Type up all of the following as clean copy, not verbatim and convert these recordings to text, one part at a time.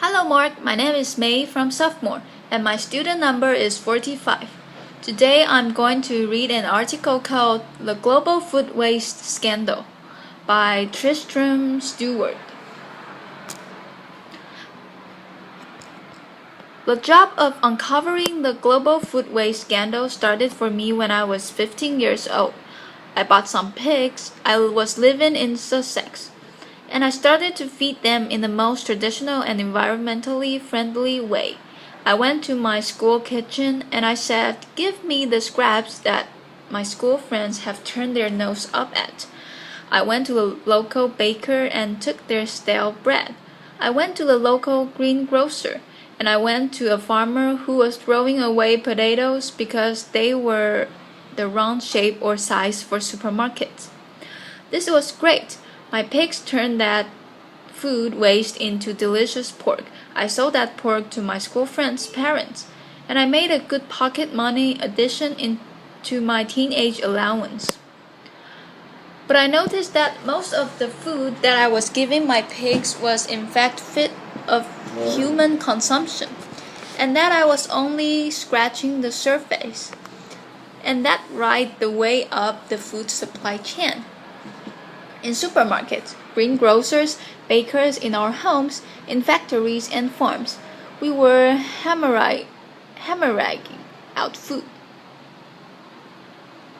Hello Mark, my name is May from Sophomore and my student number is 45. Today I'm going to read an article called The Global Food Waste Scandal by Tristram Stuart. The job of uncovering the global food waste scandal started for me when I was 15 years old. I bought some pigs. I was living in Sussex, and I started to feed them in the most traditional and environmentally friendly way. I went to my school kitchen and I said, "Give me the scraps that my school friends have turned their nose up at." I went to a local baker and took their stale bread. I went to the local greengrocer, and I went to a farmer who was throwing away potatoes because they were the wrong shape or size for supermarkets. This was great. My pigs turned that food waste into delicious pork. I sold that pork to my school friends' parents, and I made a good pocket money addition into my teenage allowance. But I noticed that most of the food that I was giving my pigs was in fact fit of human consumption, and that I was only scratching the surface, and that right the way up the food supply chain. In supermarkets, greengrocers, bakers, in our homes, in factories and farms, we were hammering out food.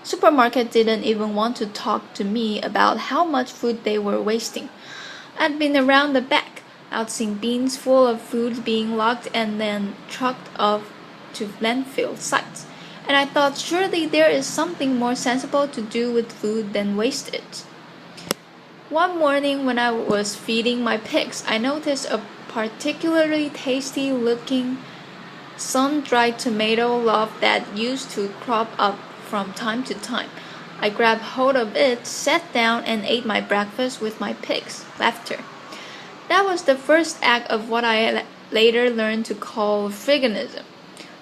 Supermarkets didn't even want to talk to me about how much food they were wasting. I'd been around the back. I'd seen bins full of food being locked and then trucked off to landfill sites, and I thought surely there is something more sensible to do with food than waste it. One morning when I was feeding my pigs, I noticed a particularly tasty-looking sun-dried tomato loaf that used to crop up from time to time. I grabbed hold of it, sat down, and ate my breakfast with my pigs. Laughter. That was the first act of what I later learned to call veganism.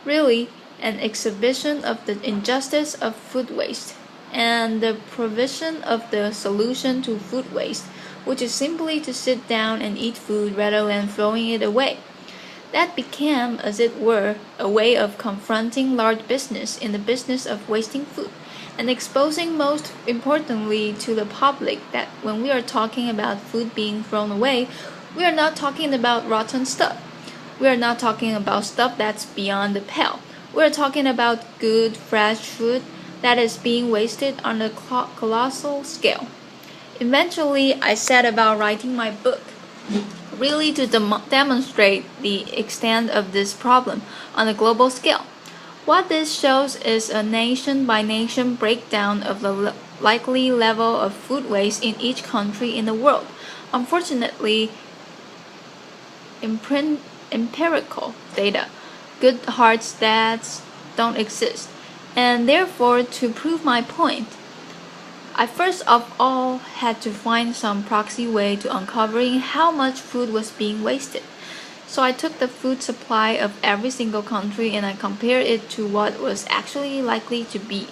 Really, an exhibition of the injustice of food waste, and the provision of the solution to food waste, which is simply to sit down and eat food rather than throwing it away. That became, as it were, a way of confronting large business in the business of wasting food, and exposing most importantly to the public that when we are talking about food being thrown away, we are not talking about rotten stuff. We are not talking about stuff that's beyond the pale. We are talking about good, fresh food that is being wasted on a colossal scale. Eventually, I set about writing my book, really to demonstrate the extent of this problem on a global scale. What this shows is a nation-by-nation breakdown of the likely level of food waste in each country in the world. Unfortunately, empirical data, good hard stats, don't exist. And therefore, to prove my point, I first of all had to find some proxy way to uncovering how much food was being wasted. So I took the food supply of every single country and I compared it to what was actually likely to be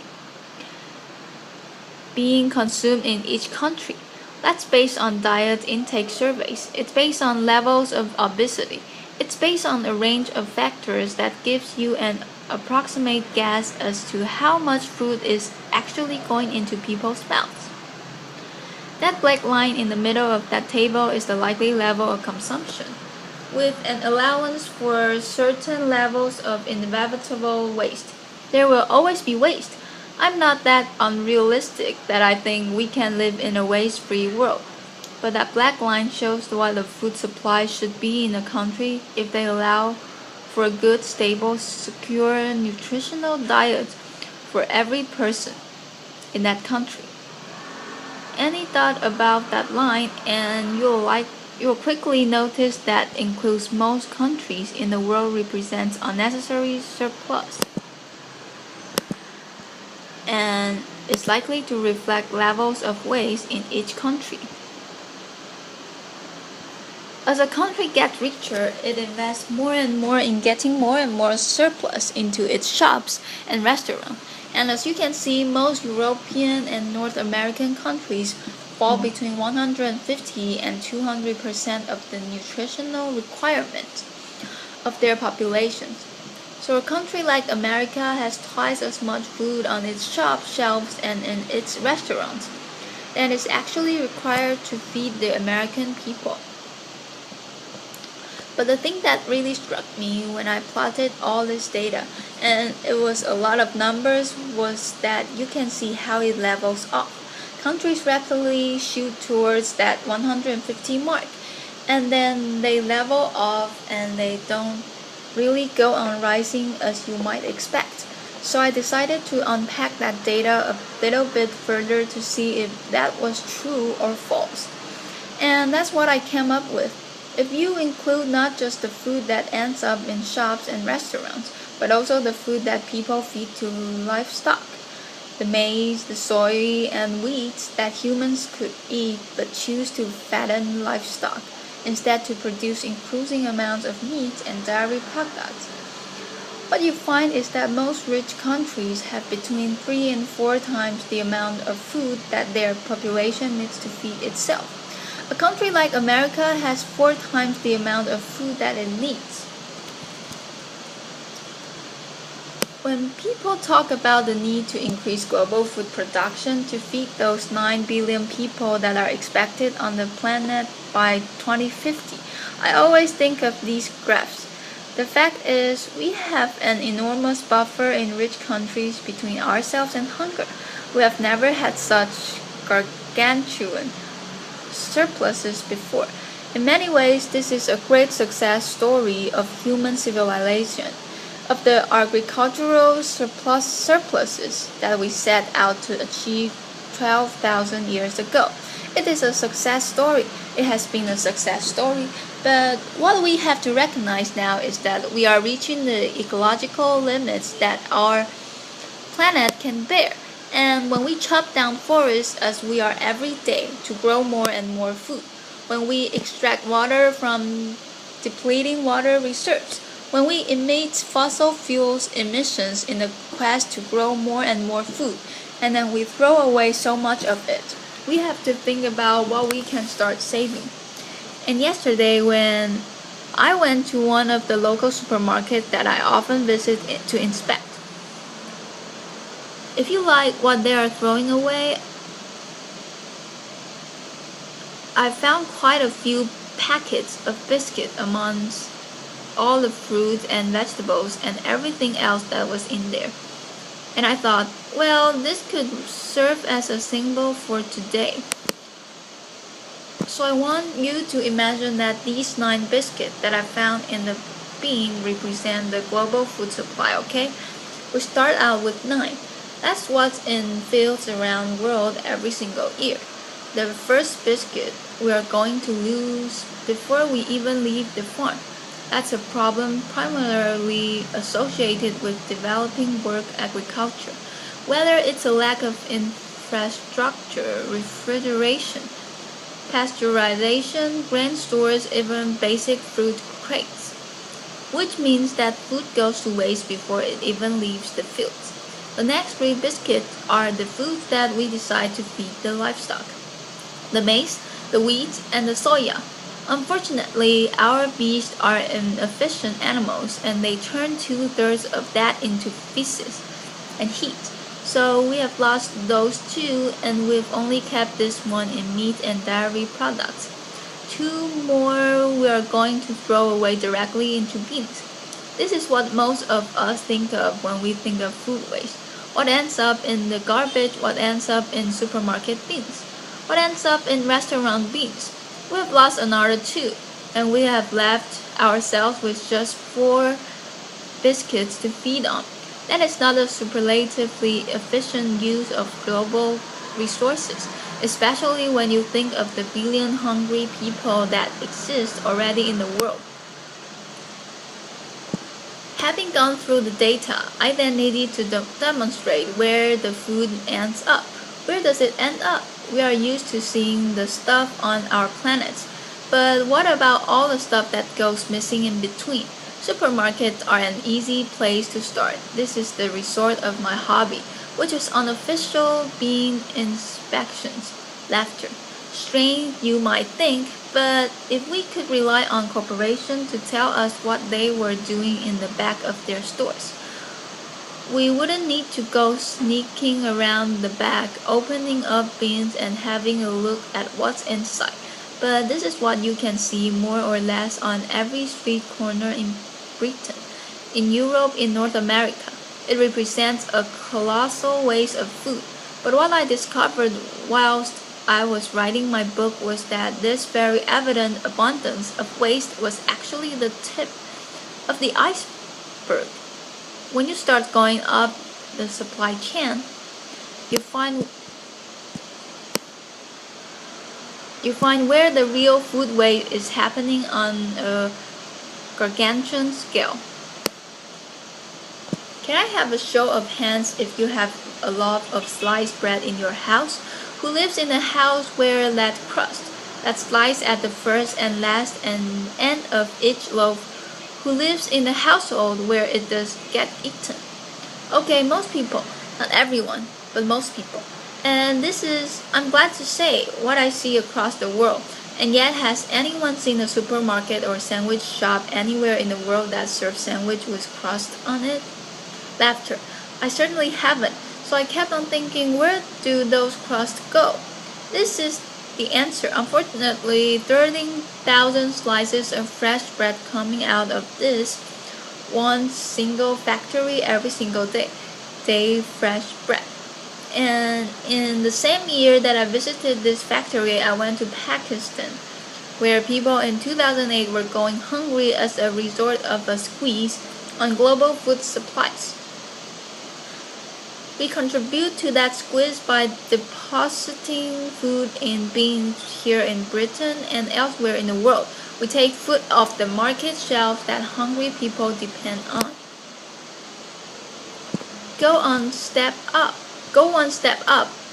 being consumed in each country. That's based on diet intake surveys. It's based on levels of obesity. It's based on a range of factors that gives you an approximate guess as to how much food is actually going into people's mouths. That black line in the middle of that table is the likely level of consumption, with an allowance for certain levels of inevitable waste. There will always be waste. I'm not that unrealistic that I think we can live in a waste-free world. But that black line shows what the food supply should be in a country if they allow for a good, stable, secure, nutritional diet for every person in that country. Any thought about that line and you'll quickly notice that includes most countries in the world represents unnecessary surplus, and is likely to reflect levels of waste in each country. As a country gets richer, it invests more and more in getting more and more surplus into its shops and restaurants. And as you can see, most European and North American countries fall between 150 and 200% of the nutritional requirement of their populations. So a country like America has twice as much food on its shop shelves and in its restaurants than is actually required to feed the American people. But the thing that really struck me when I plotted all this data, and it was a lot of numbers, was that you can see how it levels off. Countries rapidly shoot towards that 150 mark, and then they level off and they don't really go on rising as you might expect. So I decided to unpack that data a little bit further to see if that was true or false. And that's what I came up with. If you include not just the food that ends up in shops and restaurants, but also the food that people feed to livestock, the maize, the soy, and wheat that humans could eat but choose to fatten livestock instead to produce increasing amounts of meat and dairy products, what you find is that most rich countries have between 3 and 4 times the amount of food that their population needs to feed itself. A country like America has 4 times the amount of food that it needs. When people talk about the need to increase global food production to feed those 9 billion people that are expected on the planet by 2050, I always think of these graphs. The fact is, we have an enormous buffer in rich countries between ourselves and hunger. We have never had such gargantuan surpluses before. In many ways, this is a great success story of human civilization, of the agricultural surpluses that we set out to achieve 12,000 years ago. It is a success story. It has been a success story. But what we have to recognize now is that we are reaching the ecological limits that our planet can bear. And when we chop down forests as we are every day to grow more and more food, when we extract water from depleting water reserves, when we emit fossil fuels emissions in the quest to grow more and more food, and then we throw away so much of it, we have to think about what we can start saving. And yesterday when I went to one of the local supermarkets that I often visit to inspect, if you like what they are throwing away, I found quite a few packets of biscuits amongst all the fruits and vegetables and everything else that was in there. And I thought, well, this could serve as a symbol for today. So I want you to imagine that these 9 biscuits that I found in the bin represent the global food supply, okay? We start out with 9. That's what's in fields around the world every single year. The first biscuit we are going to lose before we even leave the farm. That's a problem primarily associated with developing world agriculture, whether it's a lack of infrastructure, refrigeration, pasteurization, grain stores, even basic fruit crates, which means that food goes to waste before it even leaves the fields. The next 3 biscuits are the foods that we decide to feed the livestock: the maize, the wheat, and the soya. Unfortunately, our beasts are inefficient animals and they turn 2/3 of that into feces and heat. So we have lost those 2 and we've only kept this one in meat and dairy products. 2 more we are going to throw away directly into bins. This is what most of us think of when we think of food waste. What ends up in the garbage, what ends up in supermarket bins, what ends up in restaurant bins. We have lost another 2, and we have left ourselves with just 4 biscuits to feed on. That is not a superlatively efficient use of global resources, especially when you think of the billion hungry people that exist already in the world. Having gone through the data, I then needed to demonstrate where the food ends up. Where does it end up? We are used to seeing the stuff on our planets, but what about all the stuff that goes missing in between? Supermarkets are an easy place to start. This is the resort of my hobby, which is unofficial bean inspections. Laughter. Strange, you might think, but if we could rely on corporations to tell us what they were doing in the back of their stores, we wouldn't need to go sneaking around the back, opening up bins and having a look at what's inside. But this is what you can see more or less on every street corner in Britain, in Europe, in North America. It represents a colossal waste of food. But what I discovered whilst I was writing my book was that this very evident abundance of waste was actually the tip of the iceberg. When you start going up the supply chain, you find where the real food waste is happening on a gargantuan scale. Can I have a show of hands if you have a loaf of sliced bread in your house? Who lives in a house where that crust, that slice at the first and last and end of each loaf, who lives in a household where it does get eaten? Okay, most people, not everyone, but most people. And this is, I'm glad to say, what I see across the world. And yet, has anyone seen a supermarket or sandwich shop anywhere in the world that serves sandwich with crust on it? Laughter. I certainly haven't. So I kept on thinking, where do those crusts go? This is the answer. Unfortunately, 13,000 slices of fresh bread coming out of this one single factory every single day fresh bread. And in the same year that I visited this factory, I went to Pakistan, where people in 2008 were going hungry as a result of a squeeze on global food supplies. We contribute to that squeeze by depositing food in bins here in Britain and elsewhere in the world. We take food off the market shelves that hungry people depend on. Go one step up,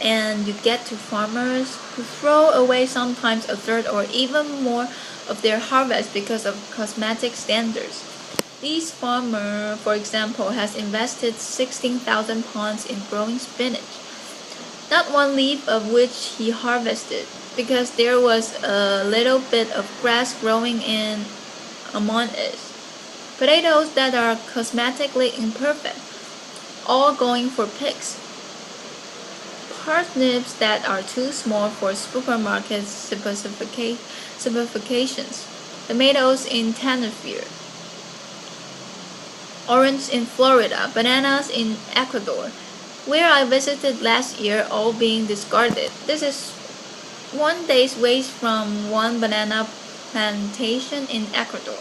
and you get to farmers who throw away sometimes a third or even more of their harvest because of cosmetic standards. This farmer, for example, has invested 16,000 pounds in growing spinach, not one leaf of which he harvested, because there was a little bit of grass growing in among it. Potatoes that are cosmetically imperfect, all going for pigs. Parsnips that are too small for supermarket specifications. Tomatoes in Tenerife. Orange in Florida, bananas in Ecuador, where I visited last year, all being discarded. This is one day's waste from one banana plantation in Ecuador,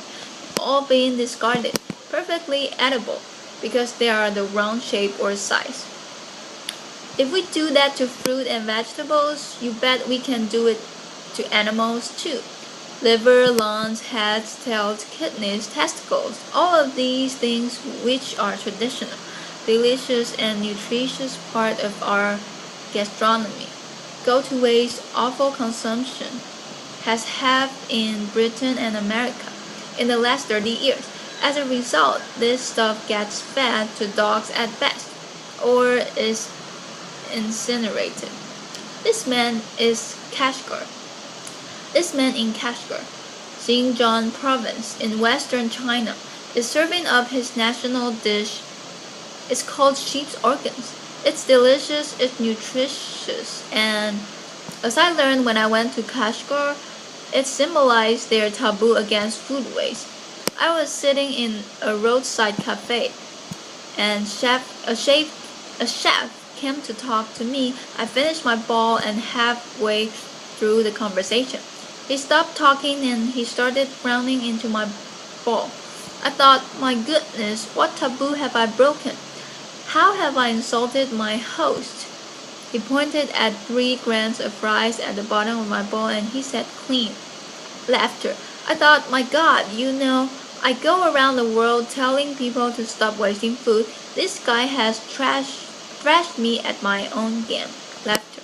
all being discarded, perfectly edible, because they are the wrong shape or size. If we do that to fruit and vegetables, you bet we can do it to animals too. Liver, lungs, heads, tails, kidneys, testicles, all of these things which are traditional, delicious and nutritious part of our gastronomy, go to waste, awful consumption, has halved in Britain and America in the last 30 years. As a result, this stuff gets fed to dogs at best, or is incinerated. This man in Kashgar, Xinjiang province in western China, is serving up his national dish. It's called sheep's organs. It's delicious, it's nutritious, and as I learned when I went to Kashgar, it symbolized their taboo against food waste. I was sitting in a roadside cafe, and a chef came to talk to me. I finished my bowl, and halfway through the conversation, he stopped talking and he started frowning into my bowl. I thought, my goodness, what taboo have I broken? How have I insulted my host? He pointed at 3 grains of rice at the bottom of my bowl and he said, clean. Laughter. I thought, my God, I go around the world telling people to stop wasting food. This guy has thrashed me at my own game. Laughter.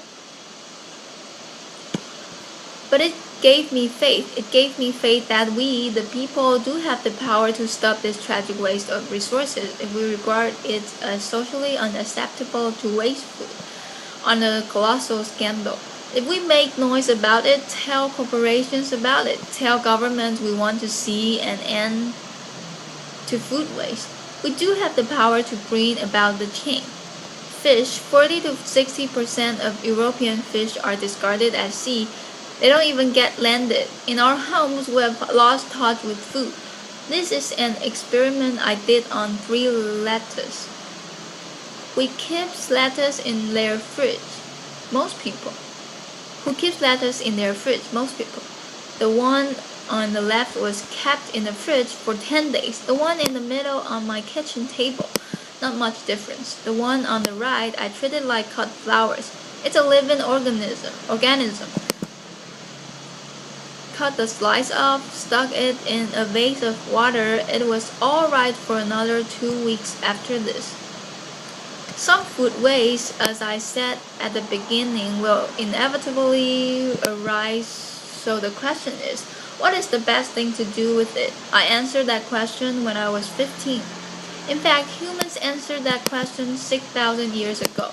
But it gave me faith. It gave me faith that we, the people, do have the power to stop this tragic waste of resources if we regard it as socially unacceptable to waste food on a colossal scandal. If we make noise about it, tell corporations about it, tell governments we want to see an end to food waste, we do have the power to bring about the change. Fish, 40 to 60% of European fish are discarded at sea. They don't even get landed. In our homes, we have lost touch with food. This is an experiment I did on 3 lettuce. We keep lettuce in their fridge. Most people. Who keeps lettuce in their fridge? Most people. The one on the left was kept in the fridge for 10 days. The one in the middle on my kitchen table. Not much difference. The one on the right I treated like cut flowers. It's a living organism. Cut the slice off, stuck it in a vase of water. It was all right for another 2 weeks after this. Some food waste, as I said at the beginning, will inevitably arise. So the question is, what is the best thing to do with it? I answered that question when I was 15. In fact, humans answered that question 6,000 years ago.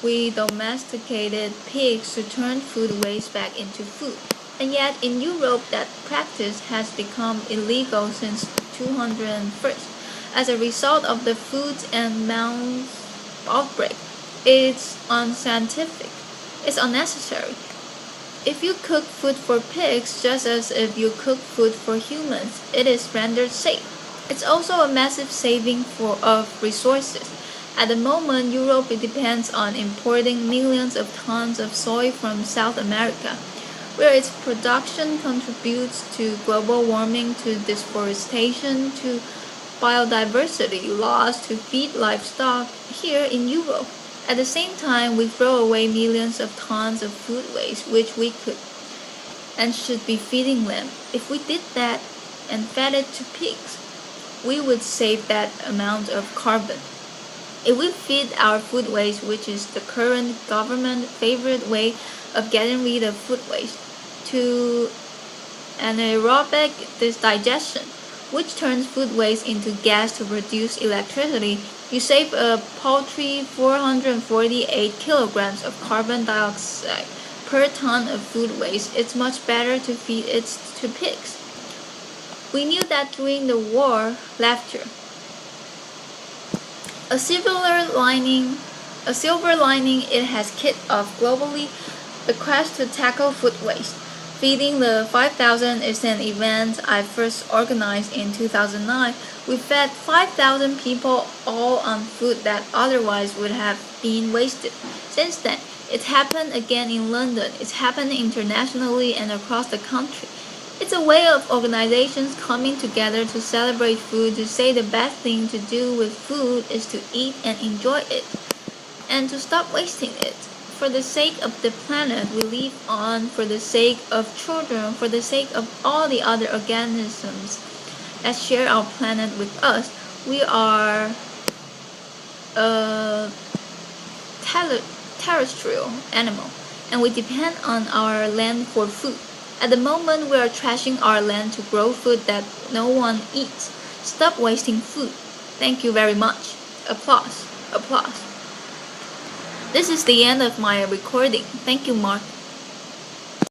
We domesticated pigs to turn food waste back into food. And yet, in Europe, that practice has become illegal since 201. As a result of the food and mouth outbreak, it's unscientific. It's unnecessary. If you cook food for pigs just as if you cook food for humans, it is rendered safe. It's also a massive saving of resources. At the moment, Europe depends on importing millions of tons of soy from South America, where its production contributes to global warming, to deforestation, to biodiversity loss, to feed livestock here in Europe. At the same time, we throw away millions of tons of food waste, which we could and should be feeding them. If we did that and fed it to pigs, we would save that amount of carbon. If we feed our food waste, which is the current government favorite way of getting rid of food waste, to anaerobic digestion, which turns food waste into gas to produce electricity, you save a paltry 448 kilograms of carbon dioxide per ton of food waste. It's much better to feed it to pigs. We knew that during the war. Laughter. A silver lining it has kicked off globally the quest to tackle food waste. Feeding the 5,000 is an event I first organized in 2009. We fed 5,000 people all on food that otherwise would have been wasted. Since then, it's happened again in London. It's happened internationally and across the country. It's a way of organizations coming together to celebrate food, to say the best thing to do with food is to eat and enjoy it, and to stop wasting it. For the sake of the planet we live on, for the sake of children, for the sake of all the other organisms that share our planet with us, we are a terrestrial animal, and we depend on our land for food. At the moment, we are trashing our land to grow food that no one eats. Stop wasting food. Thank you very much. Applause. Applause. This is the end of my recording. Thank you, Mark.